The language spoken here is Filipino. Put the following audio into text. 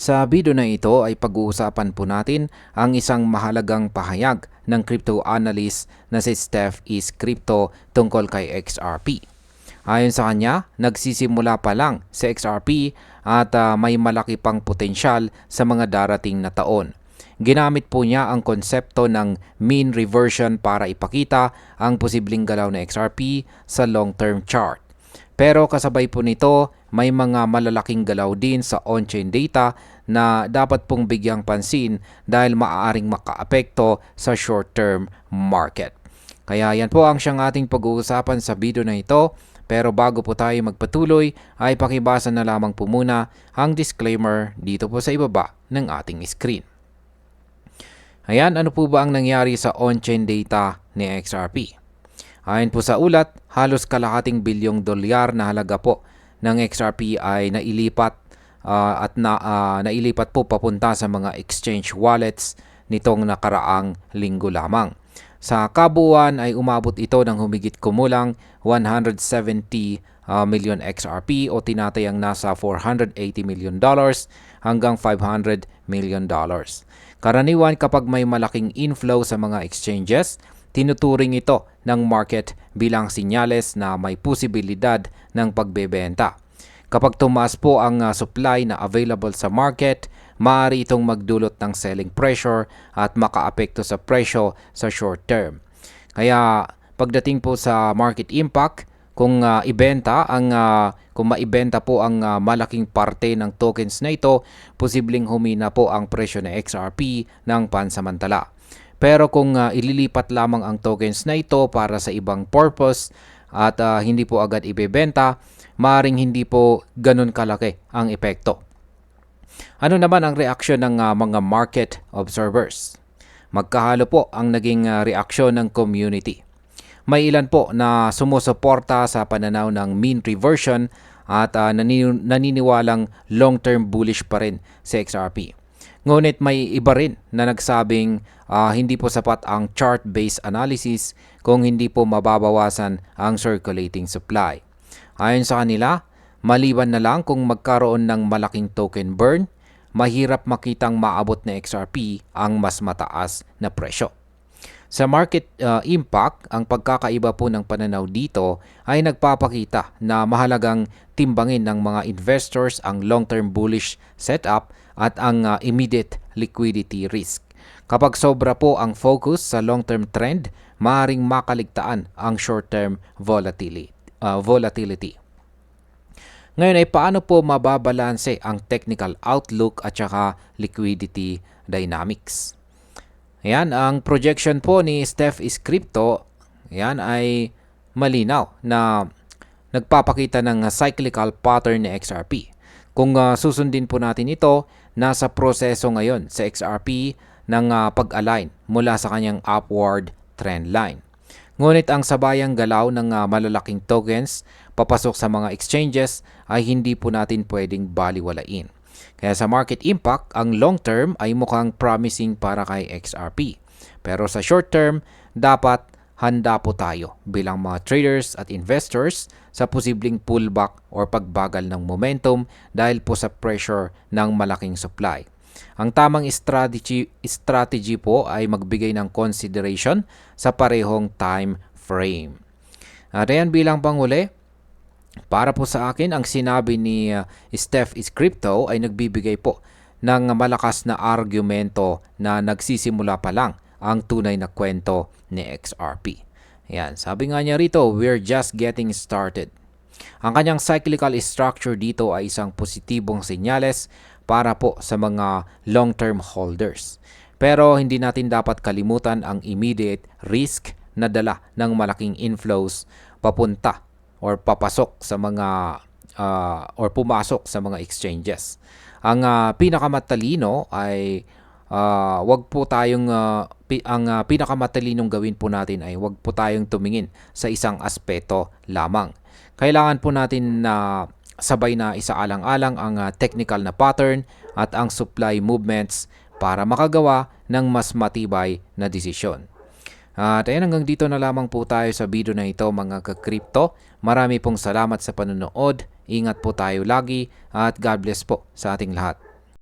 Sa video na ito ay pag-uusapan po natin ang isang mahalagang pahayag ng crypto analyst na si Steph is Crypto tungkol kay XRP. Ayon sa kanya, nagsisimula pa lang sa XRP at may malaki pang potensyal sa mga darating na taon. Ginamit po niya ang konsepto ng mean reversion para ipakita ang posibleng galaw na XRP sa long-term chart. Pero kasabay po nito, may mga malalaking galaw din sa on-chain data na dapat pong bigyang pansin dahil maaaring makaapekto sa short-term market. Kaya yan po ang siyang ating pag-uusapan sa video na ito. Pero bago po tayo magpatuloy, ay pakibasa na lamang po muna ang disclaimer dito po sa ibaba ng ating screen. Ayan, ano po ba ang nangyari sa on-chain data ni XRP? Ayon po sa ulat, halos kalahating bilyong dolyar na halaga po ng XRP ay nailipat nailipat po papunta sa mga exchange wallets nitong nakaraang linggo lamang. Sa kabuuan ay umabot ito ng humigit kumulang 170 million XRP o tinatayang nasa $480 million hanggang $500 million. Karaniwan kapag may malaking inflow sa mga exchanges, tinuturing ito ng market bilang sinyales na may posibilidad ng pagbebenta. Kapag tumaas po ang supply na available sa market, maaari itong magdulot ng selling pressure at makaapekto sa presyo sa short term. Kaya pagdating po sa market impact, kung maibenta po ang malaking parte ng tokens na ito, posibleng humina po ang presyo ng XRP ng pansamantala. Pero kung ililipat lamang ang tokens na ito para sa ibang purpose at hindi po agad ibebenta, maaaring hindi po ganun kalaki ang epekto. Ano naman ang reaksyon ng mga market observers? Magkahalo po ang naging reaksyon ng community. May ilan po na sumusuporta sa pananaw ng mean reversion at naniniwalang long-term bullish pa rin sa XRP. Ngunit may iba rin na nagsabing hindi po sapat ang chart-based analysis kung hindi po mababawasan ang circulating supply. Ayon sa kanila, maliban na lang kung magkaroon ng malaking token burn, mahirap makitang maabot na XRP ang mas mataas na presyo. Sa market impact, ang pagkakaiba po ng pananaw dito ay nagpapakita na mahalagang timbangin ng mga investors ang long-term bullish setup at ang immediate liquidity risk. Kapag sobra po ang focus sa long-term trend, maaaring makaligtaan ang short-term volatility. Ngayon ay paano po mababalanse ang technical outlook at saka liquidity dynamics? Ayan, ang projection po ni Steph is Crypto, ayan, ay malinaw na nagpapakita ng cyclical pattern ni XRP. Kung susundin po natin ito, nasa proseso ngayon sa XRP ng pag-align mula sa kanyang upward trend line. Ngunit ang sabayang galaw ng malalaking tokens papasok sa mga exchanges ay hindi po natin pwedeng baliwalain. Kaya sa market impact, ang long term ay mukhang promising para kay XRP. Pero sa short term, dapat handa po tayo bilang mga traders at investors sa posibleng pullback or pagbagal ng momentum dahil po sa pressure ng malaking supply. Ang tamang strategy po ay magbigay ng consideration sa parehong time frame. At ayan, bilang panghuli, para po sa akin, ang sinabi ni Steph is Crypto ay nagbibigay po ng malakas na argumento na nagsisimula pa lang ang tunay na kwento ni XRP. Ayan, sabi nga niya rito, we're just getting started. Ang kanyang cyclical structure dito ay isang positibong senyales para po sa mga long-term holders. Pero hindi natin dapat kalimutan ang immediate risk na dala ng malaking inflows papunta or papasok sa mga or pumasok sa mga exchanges. Ang pinakamatalino ay wag po tayong ang pinakamatalinong gawin po natin ay wag po tayong tumingin sa isang aspeto lamang. Kailangan po natin na sabay na isaalang-alang ang technical na pattern at ang supply movements para makagawa ng mas matibay na desisyon. At ayan, hanggang dito na lamang po tayo sa video na ito mga ka-crypto. Marami pong salamat sa panonood. Ingat po tayo lagi at God bless po sa ating lahat.